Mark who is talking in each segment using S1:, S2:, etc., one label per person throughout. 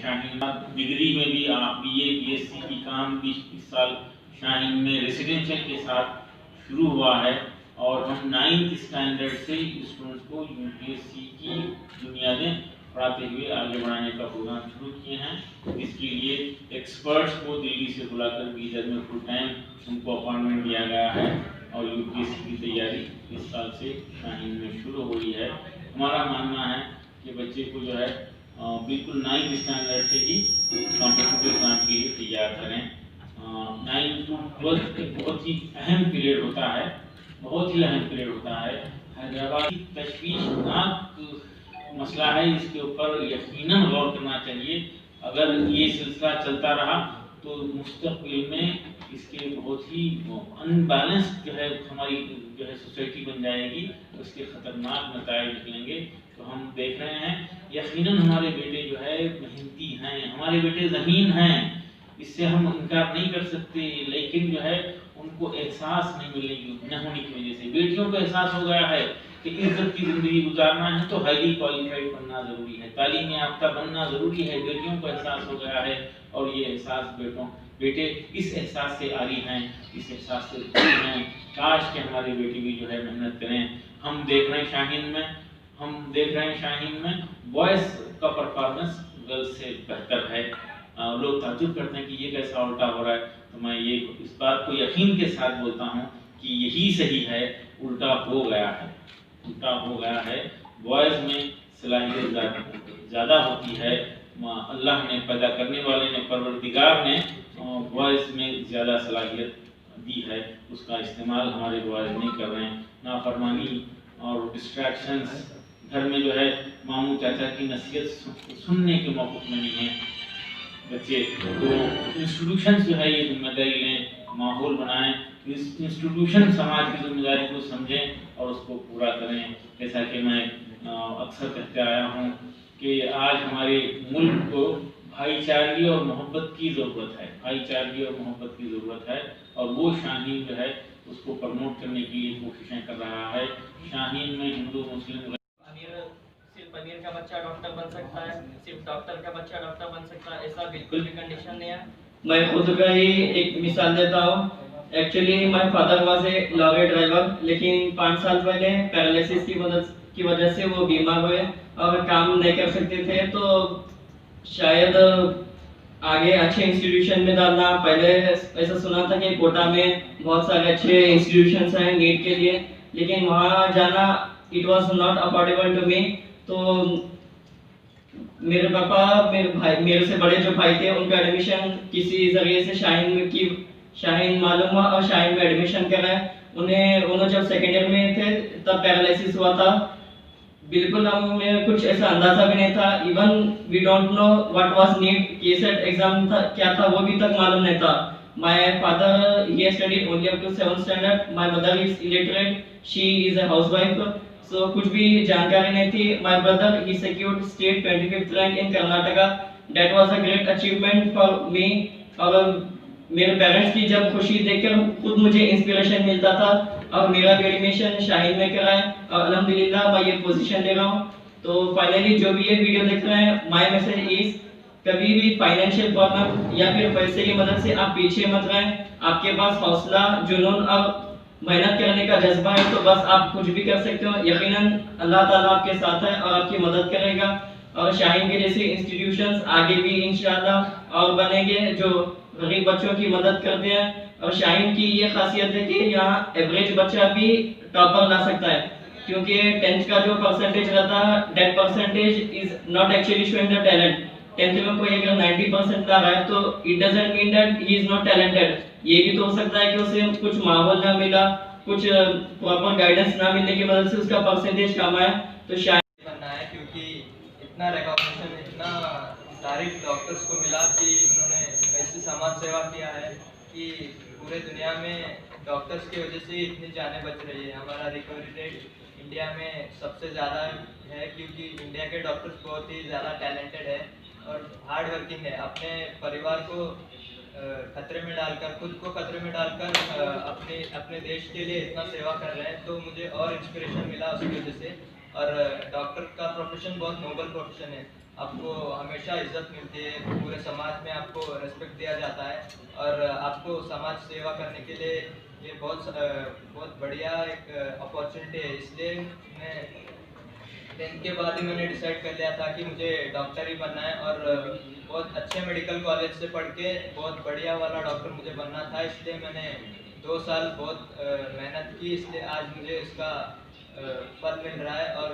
S1: Shaheen degree में भी BA BSc की काम भी इस साल शाहीन में रेसिडेंशियल के साथ शुरू हुआ है और हम 9th स्टैंडर्ड से स्टूडेंट्स को UPSC की बुनियादें पढ़ाते हुए आगे बढ़ाने का प्रोग्राम शुरू किए हैं। इसके लिए एक्सपर्ट्स को दिल्ली से बुलाकर बीदर में फुल टाइम उनको अपॉइंटमेंट दिया गया है और UPSC की तैयारी इस साल से शाहीन में शुरू हो रही है। हमारा मानना है कि बच्चे को जो है बिल्कुल 9th स्टैंडर्ड से ही कॉम्पिटिटिव एग्जाम के लिए तैयार करें। 9th to 12th एक बहुत ही अहम पीरियड होता है, बहुत ही अहम पीरियड होता है। हैदराबाद की तशवीशनाक मसला है, इसके ऊपर यकीनन गौर करना चाहिए। अगर ये सिलसिला चलता रहा तो मुस्तकबिल में इसके बहुत ही अनबैलेंस जो है हमारी जो है सोसाइटी बन जाएगी, उसके खतरनाक नतीजे निकलेंगे। तो हम देख रहे हैं यकीनन हमारे बेटे जो है मेहनती हैं, हमारे बेटे ज़हीन हैं, इससे हम इनकार नहीं कर सकते, लेकिन जो है उनको एहसास नहीं मिलेगी न होने की वजह से। बेटियों को एहसास हो गया है कि इज्जत की ज़िंदगी गुजारना है तो हाईली क्वालिफाइड बनना ज़रूरी है, तालीम याफ्ता बनना ज़रूरी है। बेटियों को एहसास हो गया है और ये एहसास बेटे इस एहसास से आरी हैं, इस एहसास से दूर हैं। काश कि हमारे बेटी भी जो है मेहनत करें। हम देख रहे हैं शाहीन में बॉयज़ का परफॉर्मेंस गर्ल्स से बेहतर है। लोग ताज्जुब करते हैं कि ये कैसा उल्टा हो रहा है, तो मैं ये इस बात को यकीन के साथ बोलता हूँ कि यही सही है, उल्टा हो गया है। बॉयज़ में सलाहियत ज़्यादा होती है। अल्लाह ने पैदा करने वाले ने, परवरदिगार ने बॉयज़ में ज़्यादा सलाहियत दी है, उसका इस्तेमाल हमारे बॉयज़ नहीं कर रहे हैं। नाफरमानी और डिस्ट्रैक्शंस घर में जो है मामू चाचा की नसीहत सुनने के मौक़िफ़ में नहीं है बच्चे। तो इंस्टीट्यूशंस जो है ये जिम्मेदारी लें, माहौल बनाएं, इंस्टीट्यूशन समाज की जिम्मेदारी को समझें और उसको पूरा करें। जैसा कि मैं अक्सर कहते आया हूँ कि आज हमारे मुल्क को भाईचारगी और मोहब्बत की ज़रूरत है, और वो शाहीन जो है उसको प्रमोट करने के लिए कोशिशें कर रहा है। शाहीन में हिंदू मुस्लिम
S2: सिर्फ अमीर का बच्चा डॉक्टर बन सकता है, सिर्फ डॉक्टर का बच्चा डॉक्टर बन सकता है, ऐसा बिल्कुल भी कंडीशन नहीं है।
S3: मैं खुद का ही एक मिसाल देता हूँ। Actually my father was a lorry driver, लेकिन 5 साल पहले पैरालिसिस की वजह से वो बीमार हुए और काम नहीं कर सकते थे। तो शायद आगे अच्छे इंस्टीट्यूशन में डालना, पहले ऐसा सुना था कि कोटा में बहुत सारे अच्छे इंस्टीट्यूशंस हैं नीट के लिए, लेकिन वहाँ जाना it was not affordable to me. तो मेरे पापा, मेरे से बड़े जो भाई थे, उनका एडमिशन किसी जरिए से शाहीन मालूम हुआ और शाहीन में एडमिशन कराया। उन्हें जब सेकेंड ईयर में थे तब पैरालिसिस हुआ था। बिल्कुल हमें कुछ ऐसा अंदाजा भी नहीं था। Even we don't know what was NEET KCET exam था, क्या था वो भी तक मालूम नहीं था। My father he studied only up to 7th standard, my mother is illiterate, she is a housewife. So कुछ भी जानकारी नहीं थी। My brother he secured state 25th rank in Karnataka, that was a great achievement for me. और मेरे parents की जब खुशी देखकर खुद मुझे इंस्पिरेशन मिलता था और मेरा एडमिशन शाहीन में कराया और अल्हम्दुलिल्लाह मैं ये पोजीशन ले रहा हूँ। तो फाइनली जो भी ये वीडियो देख रहे हैं, माय मैसेज इज कभी भी फाइनेंशियल प्रॉब्लम या फिर पैसे की मदद से आप पीछे मत रहें। आपके पास हौसला, जुनून और मेहनत करने का जज्बा है तो बस आप कुछ भी कर सकते हो। यकीनन अल्लाह ताला आपके साथ है और आपकी मदद करेगा। और शाहीन के जैसे इंस्टीट्यूशंस आगे भी इंशाल्लाह और बनेंगे जो गरीब बच्चों की मदद करते हैं। और शाहीन की ये खासियत है कि यहाँ एवरेज बच्चा भी टॉपर ला सकता है, क्योंकि 10th का जो परसेंटेज रहता है, that percentage is not actually showing the talent. 10th में कोई अगर 90% ला रहा है तो it doesn't mean that he is not talented. ये भी तो हो सकता है कि उसे कुछ माहौल ना मिला, कुछ प्रॉपर गाइडेंस ना मिलने की वजह से उसका परसेंटेज कम आया। तो शायद
S2: बनना है, क्योंकि इतना रिकॉग्निशन, इतना तारीफ डॉक्टर्स को मिला कि उन्होंने ऐसी समाज सेवा किया है कि पूरे दुनिया में डॉक्टर्स की वजह से इतनी जानें बच रही है। हमारा रिकवरी रेट इंडिया में सबसे ज़्यादा है, क्योंकि इंडिया के डॉक्टर्स बहुत ही ज़्यादा टैलेंटेड है और हार्ड वर्किंग है। अपने परिवार को खतरे में डालकर, खुद को खतरे में डालकर अपने देश के लिए इतना सेवा कर रहे हैं। तो मुझे और इंस्पिरेशन मिला उसकी वजह से। और डॉक्टर का प्रोफेशन बहुत नोबल प्रोफेशन है। आपको हमेशा इज्जत मिलती है, पूरे समाज में आपको रेस्पेक्ट दिया जाता है और आपको समाज सेवा करने के लिए ये बहुत बढ़िया एक अपॉर्चुनिटी है। इसलिए मैं 10th के बाद ही मैंने डिसाइड कर लिया था कि मुझे डॉक्टर ही बनना है और बहुत अच्छे मेडिकल कॉलेज से पढ़ के बहुत बढ़िया वाला डॉक्टर मुझे बनना था। इसलिए मैंने 2 साल बहुत मेहनत की, इसलिए आज मुझे इसका फल मिल रहा है। और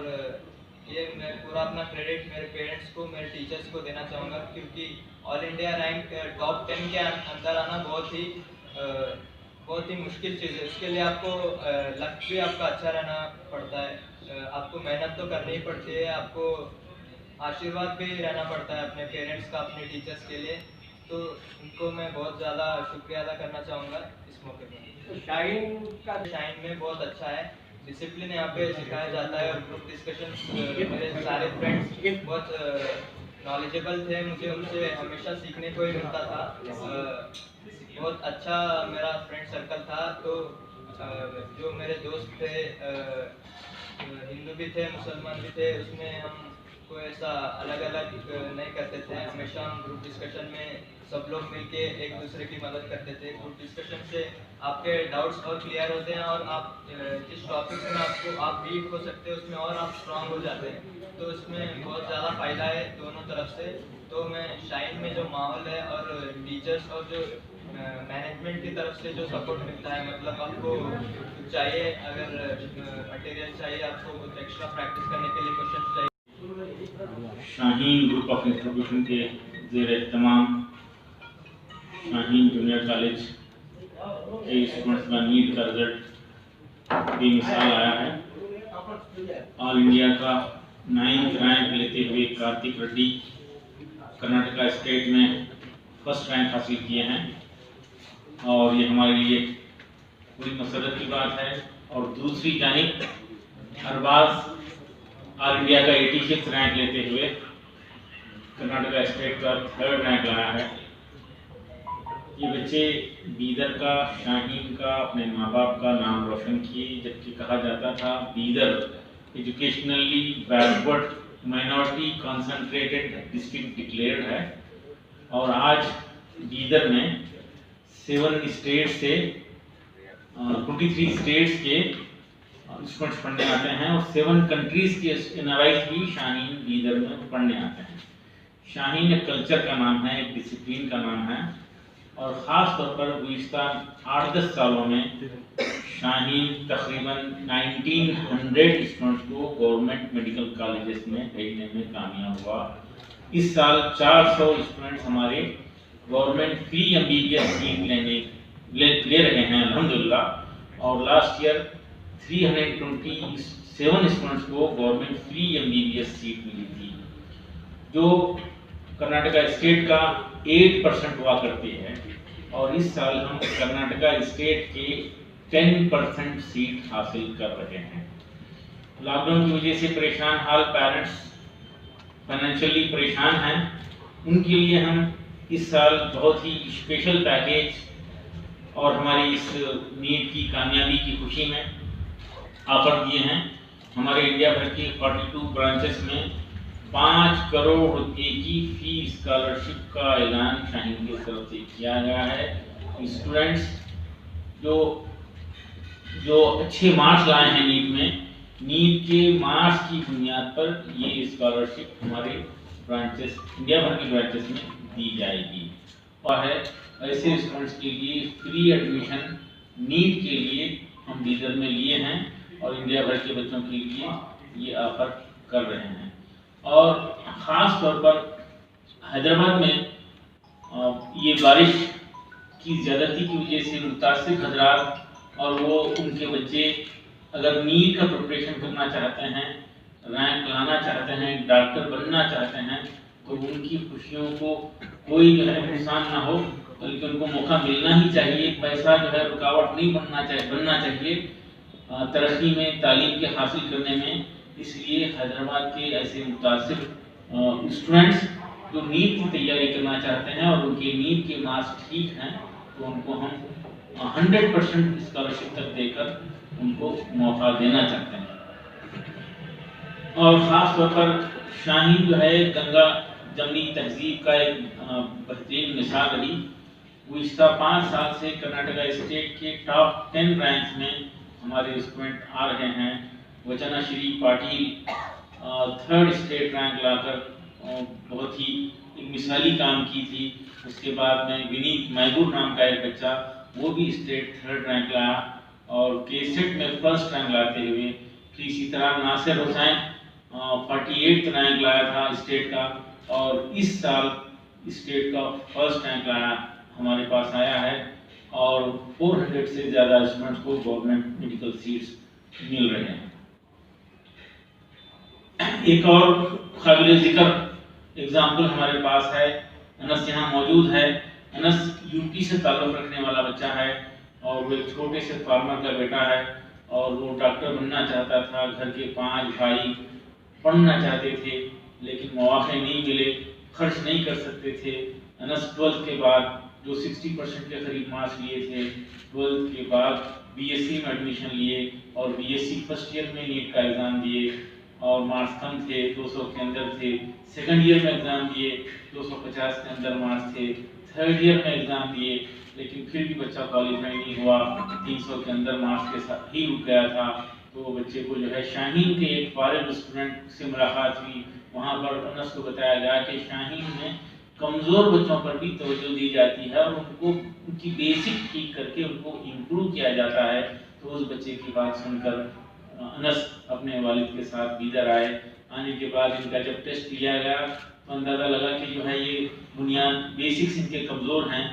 S2: ये मैं पूरा अपना क्रेडिट मेरे पेरेंट्स को, मेरे टीचर्स को देना चाहूँगा, क्योंकि ऑल इंडिया रैंक टॉप 10 के अंदर आना बहुत ही मुश्किल चीज़ है। उसके लिए आपको लक भी आपका अच्छा रहना पड़ता है, आपको मेहनत तो करनी ही पड़ती है, आपको आशीर्वाद भी रहना पड़ता है अपने पेरेंट्स का, अपने टीचर्स के लिए। तो उनको मैं बहुत ज़्यादा शुक्रिया अदा करना चाहूँगा इस मौके पर।
S4: तो शाहीन
S2: में बहुत अच्छा है, डिसिप्लिन यहाँ पे सिखाया जाता है और ग्रुप डिस्कशन, मेरे सारे फ्रेंड्स बहुत नॉलेजेबल थे, मुझे उनसे हमेशा सीखने को ही मिलता था। बहुत अच्छा मेरा फ्रेंड सर्कल था। तो जो मेरे दोस्त थे हिंदू भी थे, मुसलमान भी थे, उसमें हम कोई ऐसा अलग अलग नहीं करते थे। हमेशा हम ग्रुप डिस्कशन में सब लोग मिलके एक दूसरे की मदद करते थे। ग्रुप डिस्कशन से आपके डाउट्स और क्लियर होते हैं और आप जिस टॉपिक्स में आप वीक हो सकते हैं उसमें और आप स्ट्रांग हो जाते हैं। तो इसमें बहुत ज़्यादा फ़ायदा है दोनों तरफ से। तो मैं शाहीन में जो माहौल है और टीचर्स और जो मैनेजमेंट की तरफ से जो सपोर्ट मिलता है, मतलब आपको कुछ चाहिए, अगर मटेरियल चाहिए, आपको कुछ एक्स्ट्रा प्रैक्टिस करने के लिए क्वेश्चन चाहिए।
S1: शाहीन ग्रुप ऑफ इंस्टीट्यूशन के ज़ेर एहतमाम शाहीन जूनियर कॉलेज के स्टूडेंट्स का नीट का रिजल्ट बेमिसाल आया है। ऑल इंडिया का 9th रैंक लेते हुए कार्तिक रेड्डी कर्नाटका स्टेट में फर्स्ट रैंक हासिल किए हैं और ये हमारे लिए बड़ी मसरत की बात है। और दूसरी जानिब अरबाज ऑल इंडिया का 86th रैंक लेते हुए कर्नाटका स्टेट का 3rd रैंक लाया है। ये बच्चे बीदर का, शाहीन का, अपने माँ बाप का नाम रोशन किए, जबकि कहा जाता था Bidar educationally backward minority concentrated district declared है और आज बीदर में 7 स्टेट से 23 स्टेट्स के स्टूडेंट्स पढ़ने आते हैं और 7 कंट्रीज के एनआरआईज भी शाहीन बीदर में पढ़ने आते हैं। शाहीन एक कल्चर का नाम है, एक डिसिप्लिन का नाम है और ख़ास तौर पर गुज़िश्ता 8-10 सालों में शाहीन तकरीबन 1900 स्टूडेंट्स को गवर्नमेंट मेडिकल कॉलेजेस में भेजने में कामयाब हुआ। इस साल 400 स्टूडेंट्स हमारे गवर्नमेंट फ्री MBBS सीट ले रहे हैं अल्हम्दुलिल्लाह। और लास्ट ईयर 327 स्टूडेंट्स को गवर्नमेंट फ्री MBBS सीट मिली थी, जो कर्नाटका स्टेट का 8% हुआ करती है। और इस साल हम कर्नाटका स्टेट के 10% सीट हासिल कर रहे हैं। लॉकडाउन की वजह से परेशान हाल पेरेंट्स फाइनेंशियली परेशान हैं, उनके लिए हम इस साल बहुत ही स्पेशल पैकेज और हमारी इस नीट की कामयाबी की खुशी में ऑफर दिए हैं। हमारे इंडिया भर के 42 ब्रांचेस में 5 करोड़ रुपए की फी स्कॉलरशिप का ऐलान शाहीन की तरफ से किया गया है। स्टूडेंट्स जो अच्छे मार्क्स लाए हैं नीट के मार्क्स की बुनियाद पर ये स्कॉलरशिप हमारे ब्रांचेस, इंडिया भर की ब्रांचेस में दी जाएगी। और है ऐसे स्टूडेंट्स के लिए फ्री एडमिशन नीट के लिए हम बीदर में लिए हैं और इंडिया भर के बच्चों के लिए ये ऑफर कर रहे हैं। और ख़ास तौर पर हैदराबाद में ये बारिश की ज़्यादती की वजह से मुतासिर हजरात और वो उनके बच्चे अगर नीट का प्रिपरेशन करना चाहते हैं, रैंक लाना चाहते हैं, डॉक्टर बनना चाहते हैं, तो उनकी खुशियों को कोई जो है नुकसान ना हो, बल्कि उनको मौका मिलना ही चाहिए। पैसा जो है रुकावट नहीं बनना चाहिए तरक्की में, तालीम के हासिल करने में। इसलिए हैदराबाद के ऐसे मुतासिर स्टूडेंट्स जो नीट की तैयारी करना चाहते हैं और उनके नीट के मार्क्स ठीक हैं, तो उनको हम 100% स्कॉलरशिप तक देकर उनको मौका देना चाहते हैं। और ख़ास तौर पर शाहीन जो है गंगा जमनी तहजीब का एक बेहतरीन मिसाल रही। गुज़िश्ता 5 साल से कर्नाटका स्टेट के टॉप 10 रैंक्स में हमारे स्टूडेंट आ रहे हैं। Vachana Shri Patil 3rd state rank लाकर बहुत ही एक मिसाली काम की थी। उसके बाद में विनीत महबूब नाम का एक बच्चा, वो भी स्टेट 3rd रैंक लाया और केसेट में 1st रैंक लाते हुए। फिर इसी तरह नासिर हुसैन 48th रैंक लाया था स्टेट का और इस साल स्टेट का 1st रैंक लाया हमारे पास आया है और 400 से ज़्यादा स्टूडेंट्स को गवर्नमेंट मेडिकल सीट्स मिल रहे हैं। एक और काबिल जिक्र एग्जाम्पल हमारे पास है, अनस यहाँ मौजूद है। अनस यूपी से ताल्लुक़ रखने वाला बच्चा है और वो एक छोटे से फार्मर का बेटा है और वो डॉक्टर बनना चाहता था। घर के 5 भाई पढ़ना चाहते थे लेकिन मौके नहीं मिले, खर्च नहीं कर सकते थे। अनस 12th के बाद जो 60% के करीब मार्क्स लिए थे, 12th के बाद बीएससी में एडमिशन लिए और बीएससी फर्स्ट ईयर में नीट का एग्ज़ाम दिए और मार्क्स कम थे, 200 के अंदर थे। सेकंड ईयर में एग्ज़ाम दिए, 250 के अंदर मार्क्स थे। थर्ड ईयर में एग्ज़ाम दिए लेकिन फिर भी बच्चा क्वालिफाई नहीं हुआ, 300 के अंदर मार्क्स के साथ ही रुक गया था। तो बच्चे को जो है शाहीन के एक फारिग स्टूडेंट से मुलाकात हुई। वहाँ पर अनस को बताया गया कि शाहीन में कमज़ोर बच्चों पर भी तवज्जो दी जाती है और उनको उनकी बेसिक ठीक करके उनको इम्प्रूव किया जाता है। तो उस बच्चे की बात सुनकर अनस अपने वालिद के साथ इधर आए। आने के बाद इनका जब टेस्ट लिया गया तो अंदाज़ा लगा कि जो है ये बुनियाद बेसिक्स इनके कमज़ोर हैं